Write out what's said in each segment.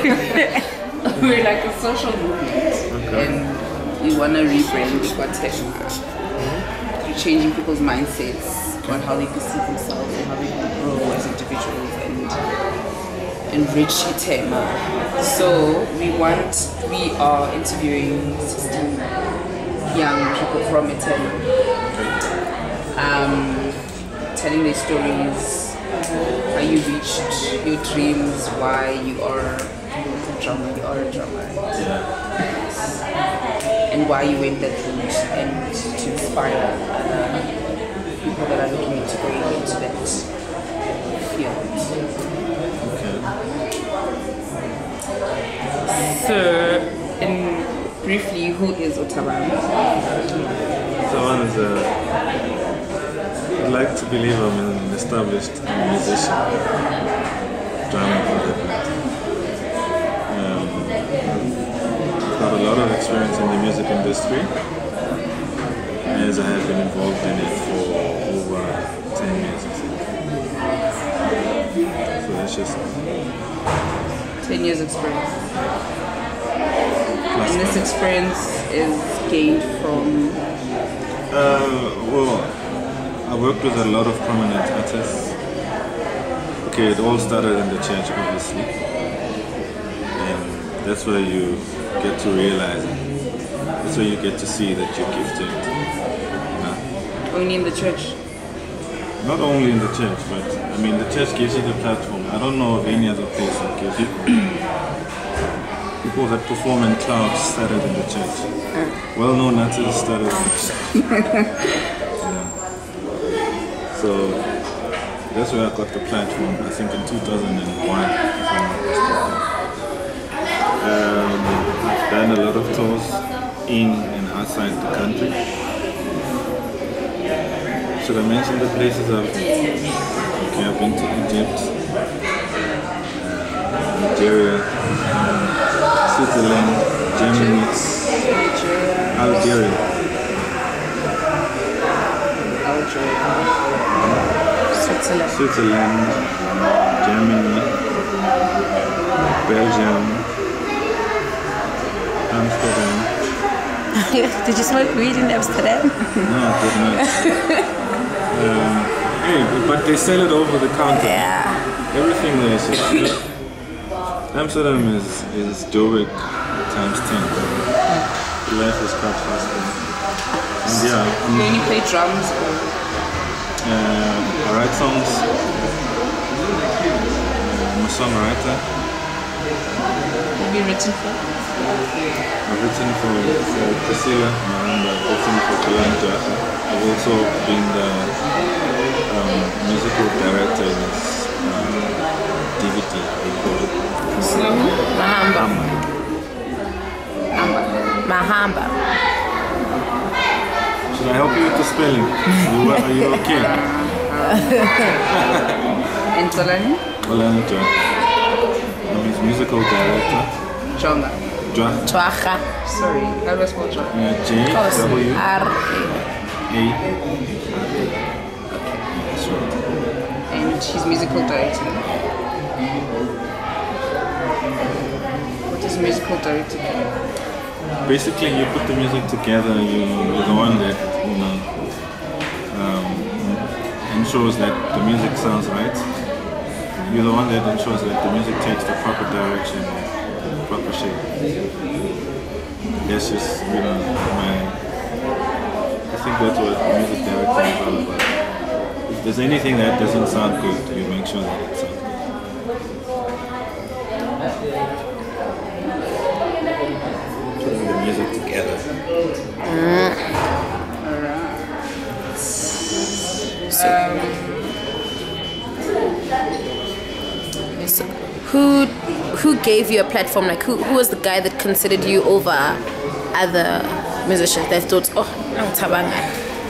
We're like a social movement, and we want to rebrand Kwa-Thema. We're changing people's mindsets on how they perceive themselves and how they can grow as individuals and enrich Kwa-Thema. So we are interviewing 16 young people from Kwa-Thema, telling their stories, how you reached your dreams, why you are a drummer, and why you went that route, and to inspire other people that are looking into going into that field. So, briefly, who is Thabang? Thabang is I'd like to believe I'm an established musician, drumming for that matter. I've got a lot of experience in the music industry, as I have been involved in it for over 10 years. So that's just 10 years experience. And this experience is gained from? Well, I worked with a lot of prominent artists. Okay, it all started in the church, obviously. And that's where you get to realize it. That's where you get to see that you're gifted. Only in the church? Not only in the church, but I mean, the church gives you the platform. I don't know of any other place that gives you. People that perform in clubs started in the church. Well-known artists started in the church. So that's where I got the platform, I think in 2001, if I'm not mistaken. I've done a lot of tours in and outside the country. Should I mention the places I've been? Okay, I've been to Egypt, Nigeria, Switzerland, Germany, Algeria. Switzerland, Germany, Belgium, Amsterdam. Did you smoke weed in Amsterdam? No, I did not. Hey, but they sell it over the counter. Yeah. Everything there is just, Amsterdam is Joburg times 10. The life is quite faster. And yeah. You only play drums or? I write songs. I'm a songwriter. Have you written for? I've written for Priscilla, and I've written for Kalanja. I've also been the musical director in this DVD recorded. Mahamba. Should I help you with the spelling? Are you okay? And Tolani? Tolani John. I'm his musical director. Jonga. Chwacha. Sorry, how do I spell Jonga? J-W-A. And he's musical director. What does musical director do? Basically, you put the music together. You're the one that ensures that the music sounds right. You're the one that ensures that the music takes the proper direction, the proper shape. That's just I think that's what music directing is all about. If there's anything that doesn't sound good, you make sure that it sounds good. Putting the music together. So, who gave you a platform? Like who was the guy that considered you over other musicians that thought, oh, I'm Thabang?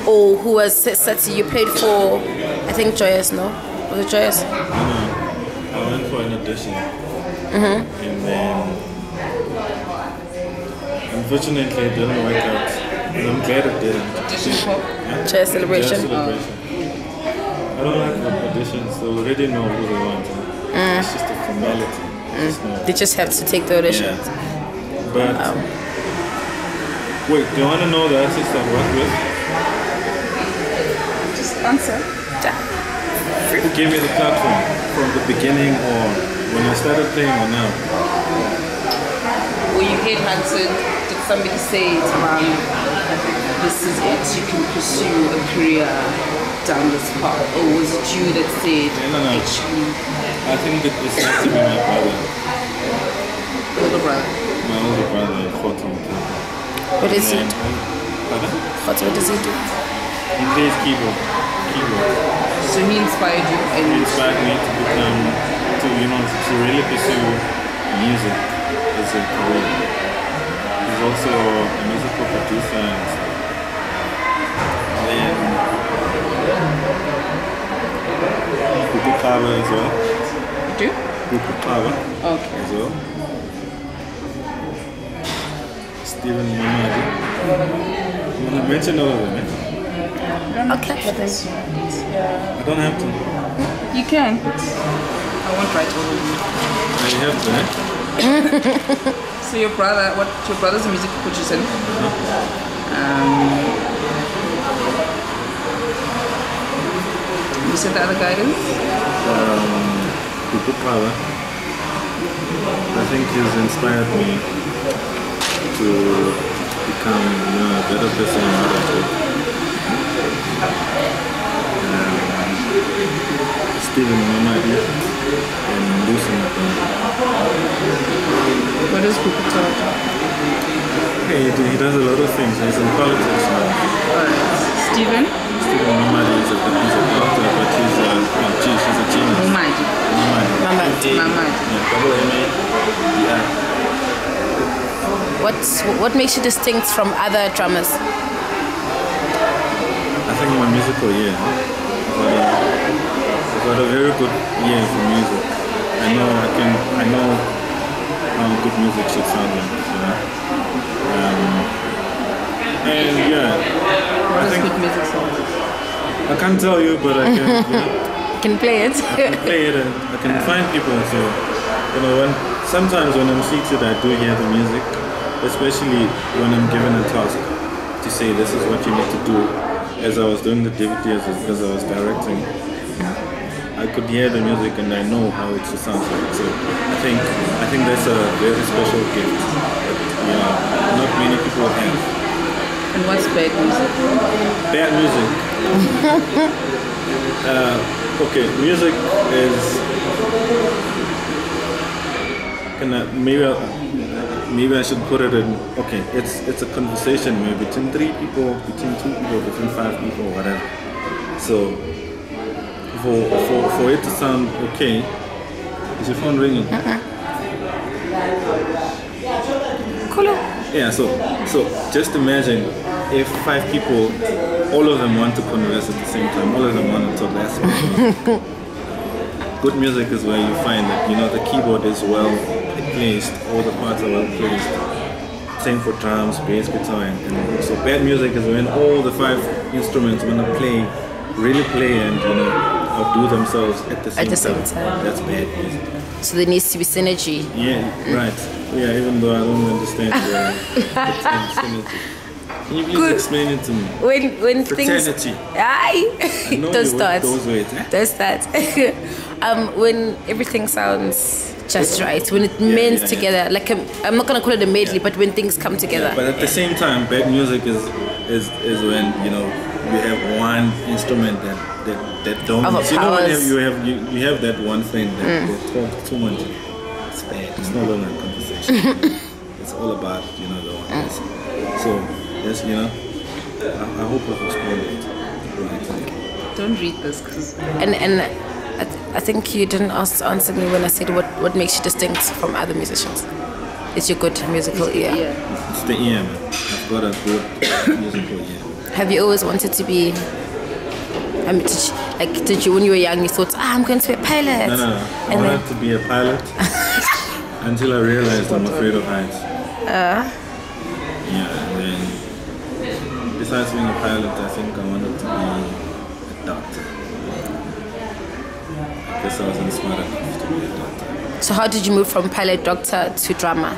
Or who was said to you played for, I think Joyous, no? Was it Joyous? No, I went for an audition. And then unfortunately it didn't work out. And I'm glad it didn't. Audition for? Joyous Celebration. I don't like auditions, they already know who they want. It's just a formality. They just have to take the audition. Yeah. But wait, do you want to know the artist I work with? Just answer. Who gave me the platform from the beginning, or when I started playing, or now? Were you headhunted? Did somebody say, Thabang, this is it, you can pursue a career down this path? Or was it you that said, No. actually, I think that this has to be my brother. older brother? My older brother, Kwa-Thema. What does he do? Pardon? What does he do? He plays keyboard. So he inspired you He and inspired me to become, to really pursue music as a career. He's also a musical producer and stuff. Then Kwa-Thema as well. do? Kwa-Thema Okay. as well. Steven Mamadi. You want to mention all of them, eh? Okay. I don't have to. You can. I won't write all of them. I have to, eh? So your brother's a music producer? You said the other guy is? Kwa-Thema. I think he's inspired me to become a better person in order Steven Mamadi and Lucy Mapanga. What does people talk? Hey, he does a lot of things. He's in politics now. Steven Mamadi is a doctor, but he's a genius. Mamadi. Mamadi. Yeah, What makes you distinct from other drummers? I think my musical year. I've got a very good year for music. I know how good music should sound like, and yeah, What does good music sound like? I can't tell you, but I can, Can play it. I can play it and I can find people. So, sometimes when I'm seated, I do hear the music, especially when I'm given a task to say this is what you need to do. As I was doing the DVD, as I was directing, I could hear the music and I know how it should sound like. So I think that's a very special gift that not many people have. And what's bad music? Bad music. Okay, music is. Maybe I should put it in. Okay, it's a conversation maybe between 3 people, between 2 people, between 5 people, whatever. So for it to sound okay, is your phone ringing? Cool. Yeah. So just imagine if 5 people, all of them want to converse at the same time, all of them want to talk. That's music. Good music is where you find that the keyboard is well placed, all the parts are well placed. Same for drums, bass, guitar, and so bad music is when all the 5 instruments want to really play and outdo themselves at the same time. That's bad music. So there needs to be synergy. Yeah, right. Yeah, even though I don't understand the term synergy. Can you please explain it to me? When Fraternity. things, don't start. Those words, eh? Don't start. When everything sounds just right, when it mends together, like I'm not gonna call it a medley, but when things come together. But at the same time, bad music is when you have one instrument that dominates. You have that one thing that talks too much. It's bad. It's no longer a conversation. It's all about the one. So yes, I hope I've responded right. Don't read this, because And I think you didn't answer me when I said what makes you distinct from other musicians. It's your good musical ear. yeah. It's the ear, man. I've got a good musical ear. Have you always wanted to be? Did you when you were young you thought, I'm going to be a pilot? No. I wanted to be a pilot until I realized I'm afraid of heights. Yeah, and then besides being a pilot, I think I wanted to be a doctor. I guess I wasn't smart enough to be a doctor. So how did you move from pilot doctor to drama?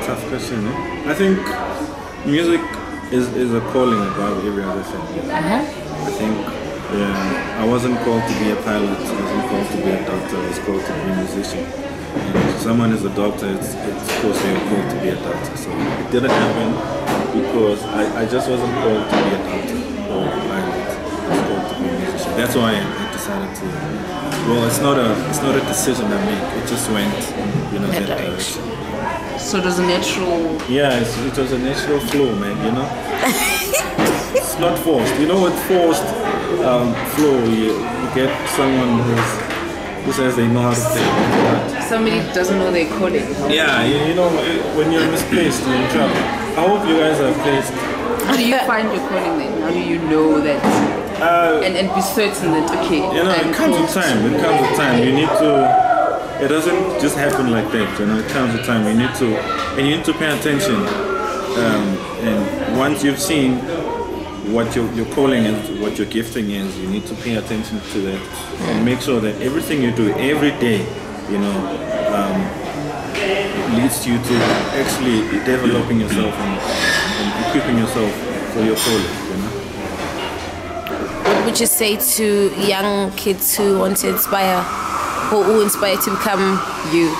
Tough question. I think music is a calling above every other thing. I think I wasn't called to be a pilot, I wasn't called to be a doctor, I was called to be a musician. And if someone is a doctor, it's of course they're called to be a doctor. So it didn't happen because I just wasn't called to be a doctor or a pilot. I was called to be a musician. That's why I decided to. Well, it's not a decision I make. It just went, that direction. So it was a natural. Yeah, it was a natural flow, man. It's not forced. With forced flow, you get someone who says they know how to play. Somebody doesn't know their calling. Yeah, when you're misplaced, you're in trouble. I hope you guys are placed. How do you find your calling then? How do you know that? And be certain that it comes with time. It comes with time. You need to. It doesn't just happen like that. It comes with time. You need to pay attention. And once you've seen what your calling is, what your gifting is, you need to pay attention to that and make sure that everything you do every day, leads you to actually developing yourself and equipping yourself for your calling. What would you say to young kids who want to inspire or who inspire to become you?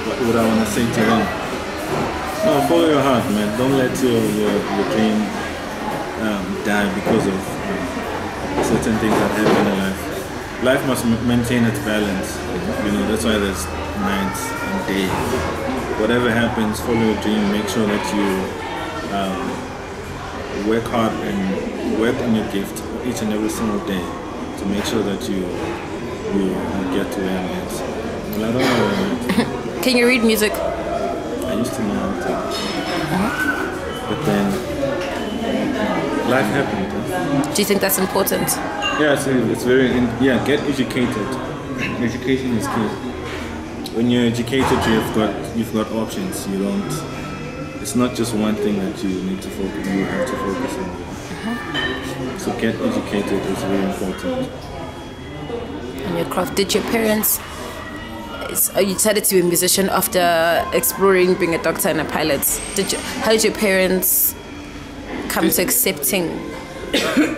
What would I want to say to them? No, follow your heart, man. Don't let your dream die because of certain things that happen in life. Life must maintain its balance. That's why there's nights and day. Whatever happens, follow your dream. Make sure that you work hard and work on your gift each and every single day to make sure that you get to where it is. Well, I don't know where it is. Can you read music? I used to know how to. But then life happened. Do you think that's important? Yeah, it's very. Get educated. Education is key. When you're educated, you've got options. You don't. It's not just one thing that you need to focus. You have to focus on. So get educated is very important. And your craft. Did your parents? You decided to be a musician after exploring being a doctor and a pilot. How did your parents come to accepting?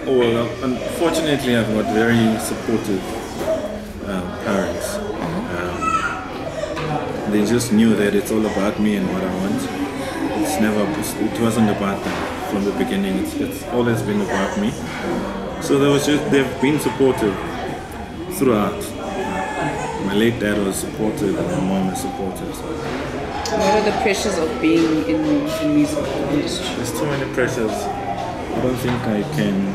Well, unfortunately, I've got very supportive parents. They just knew that it's all about me and what I want. It wasn't about them from the beginning. It's always been about me. So they've been supportive throughout. My late dad was supportive and my mom is supportive. So. What are the pressures of being in the music industry? There's too many pressures. I don't think I can.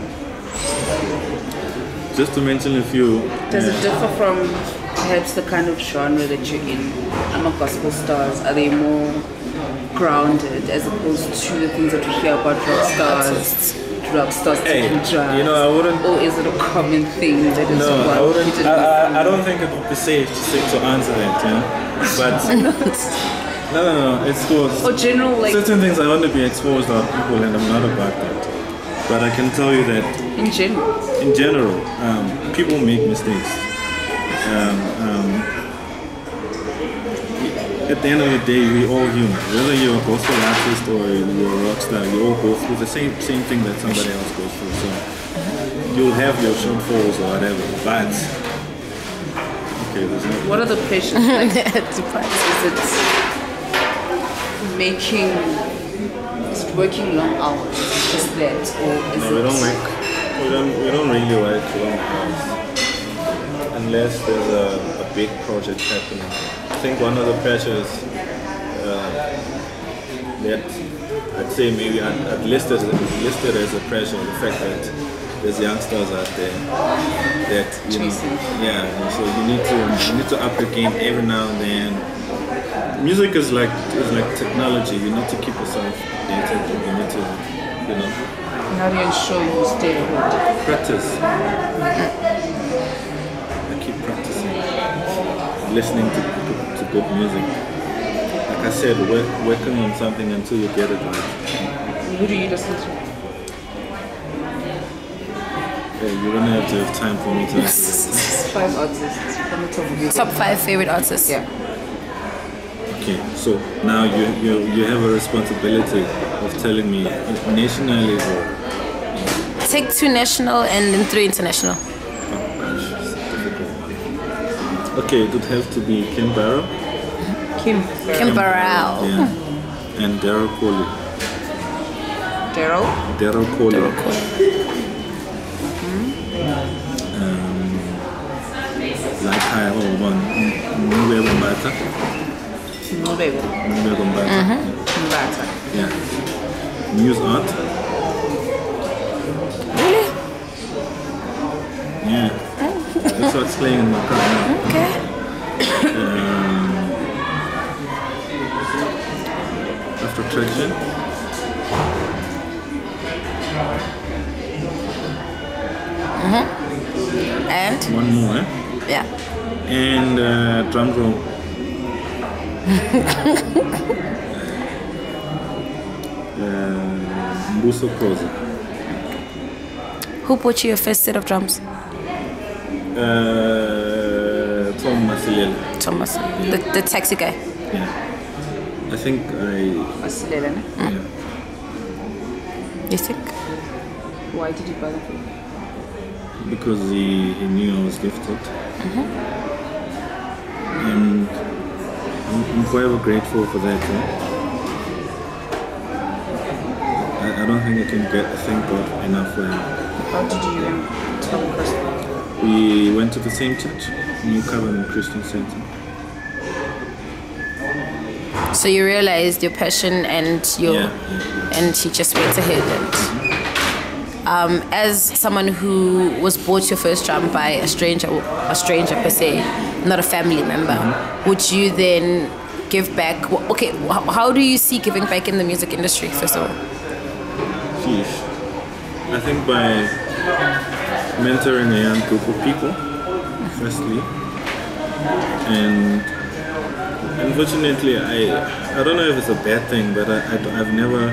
Just to mention a few. Does it differ from perhaps the kind of genre that you're in? I'm a gospel stars. Are they more grounded as opposed to the things that we hear about rock stars? Rock stars taking drugs. I wouldn't. Or is it a common thing that is? No, I wouldn't. I don't think it would be safe to answer that. But no, it's cool. Or general certain things I want to be exposed to people, and I'm not about that. But I can tell you that in general, people make mistakes. At the end of the day, we all human. Whether you're a gospel artist or you're a rock star, you all go through the same thing that somebody else goes through. So you'll have your shortfalls or whatever. But there's no. What are the pressures? Is it working long hours? Just that, or is we don't really work long hours unless there's a big project happening. I think one of the pressures that I'd say maybe I'd listed as a pressure, the fact that there's youngsters out there that so you need to up the game every now and then. Music is like technology. You need to keep yourself updated. You need to, How do you ensure you stay ahead? Practice. I keep practicing. Listening to good music. Like I said, working on something until you get it right. Who do you listen to? you're gonna have to have time for me to answer this. 5 artists from the top of your Top 5 favorite artists. Yeah. Okay, so now you have a responsibility of telling me nationally or Take 2 national and then 3 international. oh gosh, it's difficult. Okay, it would have to be Kim Barrow. Kim. Kimberell. Yeah. And Daryl Coley. Daryl. Daryl Coley. Like I hold on. Mbata. Mbata. Yeah. Muse Art. Really? Yeah. That's what's playing in my car now. Okay. After Traction. And One more, eh? yeah. And drum roll. Mbuso Koza. Who bought you your first set of drums? Tom Masilela. Thomas, the taxi guy. Yeah. I think Asilela, ne? yeah. You think? Why did you buy that for him? Because he knew I was gifted. And I'm forever grateful for that. I don't think I can thank God enough for him. How did you tell the person? We went to the same church, New Covenant Christian Center. So you realized your passion and your and he just went ahead and as someone who was bought your first drum by a stranger per se, not a family member, would you then give back? Okay, how do you see giving back in the music industry, first of all? Sheesh. I think by mentoring a young group of people, firstly, and unfortunately, I don't know if it's a bad thing, but I've never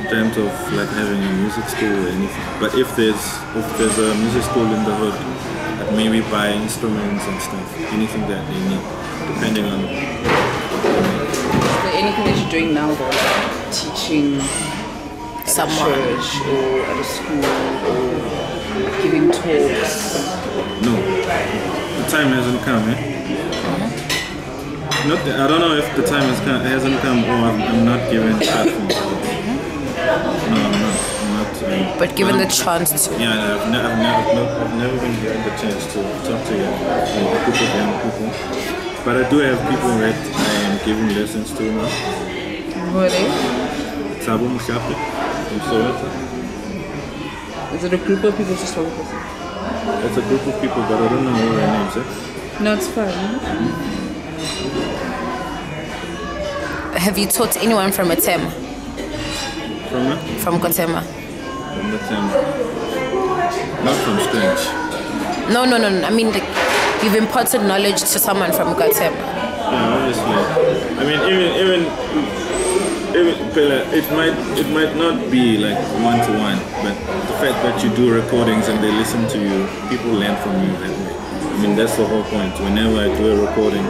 dreamt of like having a music school or anything. But if there's a music school in the hood, I'd maybe buy instruments and stuff, anything that they need, depending on. Is there anything that you're doing now, though, like teaching at Someone. a church or at a school or giving talks? No, the time hasn't come, eh? I don't know if the time hasn't come or I'm not given the platform. No, I'm not. But given the chance to. Yeah, I've never been given the chance to talk to a group of young people. But I do have people that I am giving lessons to now. Who are they? Thabang Mothapo from Soweto. Is it a group of people just one person? It's a group of people, but I don't know all their names. Eh? No, it's fine. Have you taught anyone from Kwa-Thema? From where? From Kwa-Thema? From the time. Not from Strange. No. I mean, like, you've imparted knowledge to someone from Kwa-Thema. Yeah, obviously. I mean, even it might not be like one-to-one, but the fact that you do recordings and they listen to you, people learn from you that way. I mean, that's the whole point. Whenever I do a recording, I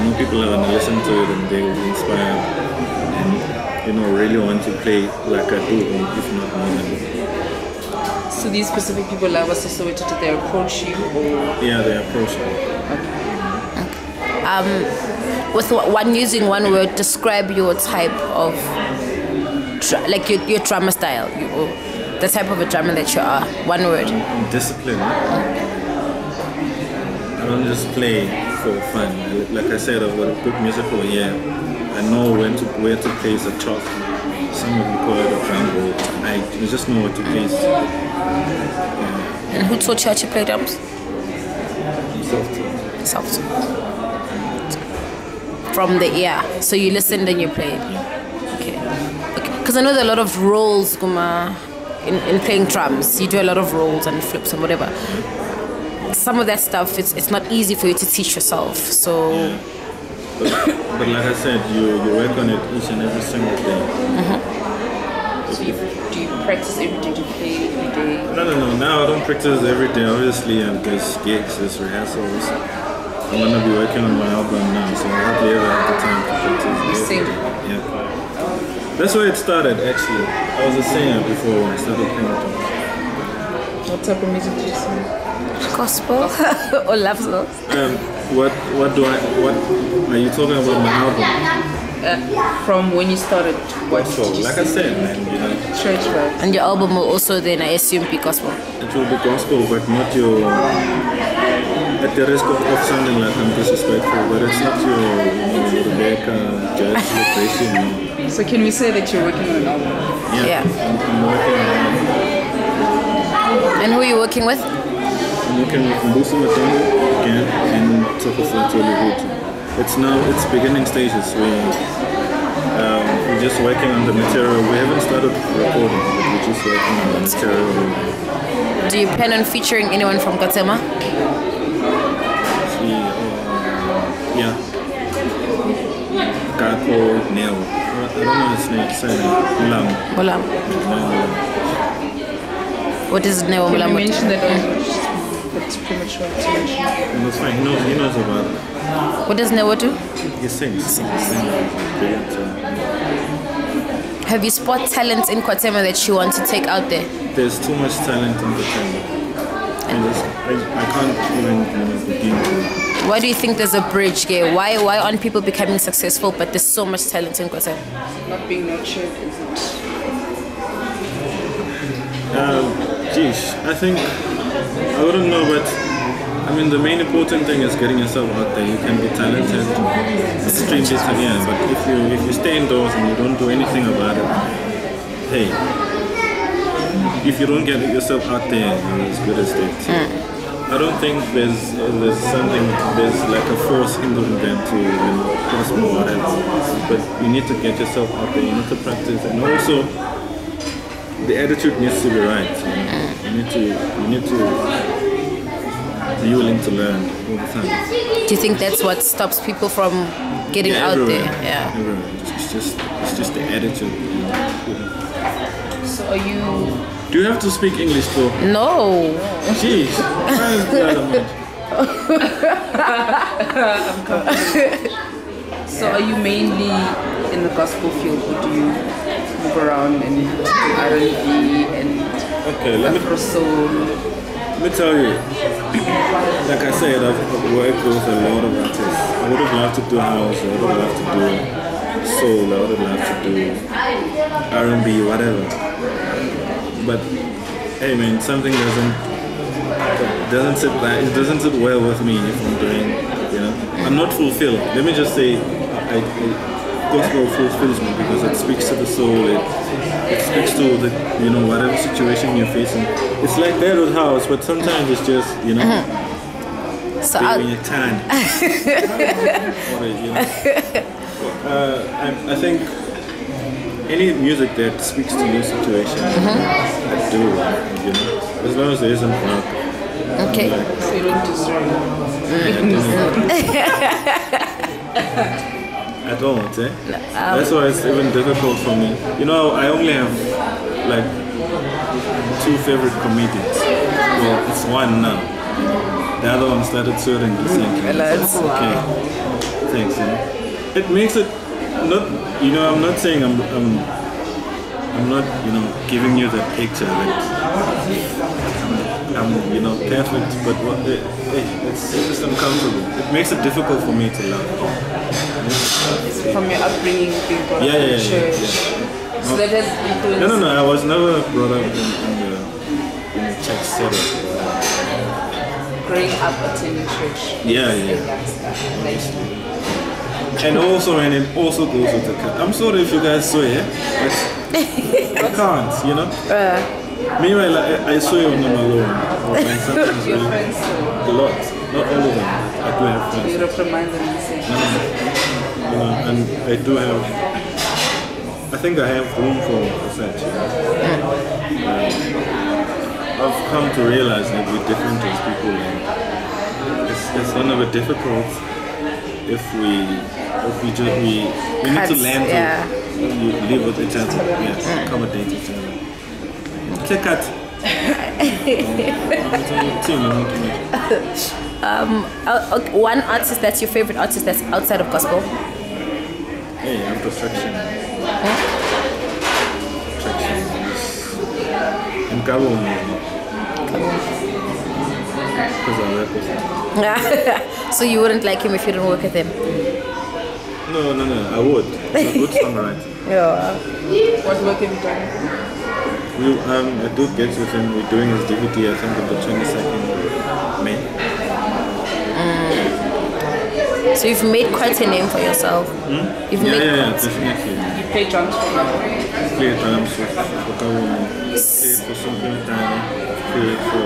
know people are going to listen to it and they will be inspired and, really want to play like I do, or if not more than. So these specific people like us, so did they approach you or? Yeah, they approach me. With using one word, describe your type of, like your drummer style, the type of a drummer that you are. One word. Discipline. I don't just play for fun. Like I said, I've got a good music for a year. I know where to place a chalk. Some would call it a drum roll. I just know what to place. And who taught you how to play drums? Self-taught. Self-taught. From the ear. So you listened and you played. Okay. Because I know there are a lot of rolls, Guma, in playing drums. You do a lot of rolls and flips and whatever. Some of that stuff, it's not easy for you to teach yourself. So. Yeah. But like I said, you work on it each and every single day. So do you practice every day to play every day? No, don't know. Now I don't practice every day. Obviously, there's gigs, there's rehearsals. I'm gonna be working on my album now, so I hardly ever have the time to practice. Same. Yeah. That's where it started, actually. I was a singer before when I started playing guitar. What type of music do you sing? Gospel or love songs? What are you talking about my album? From when you started, what So, did you like I sing? said, man, you know, Church vibes. And your album will also then, I assume, be gospel. it will be gospel, but not your. At the risk of sounding like I'm disrespectful, but it's not your Rebecca, Judge, celebration. No. So can we say that you're working on an album? Yeah. I'm working on. And who are you working with? I'm working with Mbusi Matengo again and Tsokofatoli. It's beginning stages. We're just working on the material. We haven't started recording, but we're just working on the material. Do you plan on featuring anyone from Kwa-Thema? Yeah. Kako Neo. I don't know his name. Mulam. Mulam. What is Neo Can you Mulam? mention that it's premature to mention? That's fine. He knows about it. What does Neo do? He sings. Have you spot talents in Kwa-Thema that you want to take out there? There's too much talent in the thing. I can't even begin to. Why do you think there's a bridge here? Why aren't people becoming successful but there's so much talent in Kwa-Thema? Not being nurtured, is it? I think I wouldn't know, but I mean the main important thing is getting yourself out there. You can be talented, extremely talented, but if you stay indoors and you don't do anything about it, hey, if you don't get yourself out there, you're as good as dead. So I don't think there's like a force hindering them to prosper or whatever. But you need to get yourself out there. You need to practice, and also the attitude needs to be right. You need to be willing to learn all the time. Do you think that's what stops people from getting out everywhere, there? Yeah. Everywhere. It's just the attitude. So are you... Do you have to speak English though? No. Jeez. So are you mainly in the gospel field, or do you move around and do R&B and Afro soul? Let me tell you, like I said, I've worked with a lot of artists. I would have loved to do house, I would have loved to do soul, I would have loved to do R&B, whatever. But hey man, something doesn't sit right. It doesn't sit well with me if I'm doing, I'm not fulfilled. Let me just say, gospel fulfills me because it speaks to the soul. It speaks to the whatever situation you're facing. It's like that with house, but sometimes it's just So baby a tan. I think any music that speaks to your situation, I do. As long as there isn't rock. okay. So you don't deserve At all, eh? That's why it's even difficult for me. I only have like 2 favorite comedians. Well, it's one now. The other one started swearing the same thing. Okay. Thanks. It makes it not. I'm not saying I'm not giving you the picture that I'm perfect, but it's just uncomfortable. It makes it difficult for me to laugh. from your upbringing, being brought up in church. So that has influenced. No. I was never brought up in the church setup. Growing up attending church. Yeah. And also, and it also goes with the cut. I'm sorry if you guys swear, but I can't, Meanwhile, I swear when I'm alone. Your friends so A lot. Not all of them. I do have friends. you reprimand them and say, And I do have. I think I have room for such. I've come to realize that we're different as people. And it's going to be difficult if we need to learn to live with each other, accommodate each other. Take it. One artist that's your favorite artist that's outside of gospel? Hey, I'm Traction. And Cabo because I work with him. So you wouldn't like him if you didn't work with him? No, I would. He's a good songwriter. Yeah. What work have you done? I do gigs with him. We're doing his DVD, I think, on the 22nd May. So you've made quite a name for yourself. You've made Definitely. You play drums for him? I play drums with Kwa-Thema. Played for Thabang Mothapo. Played for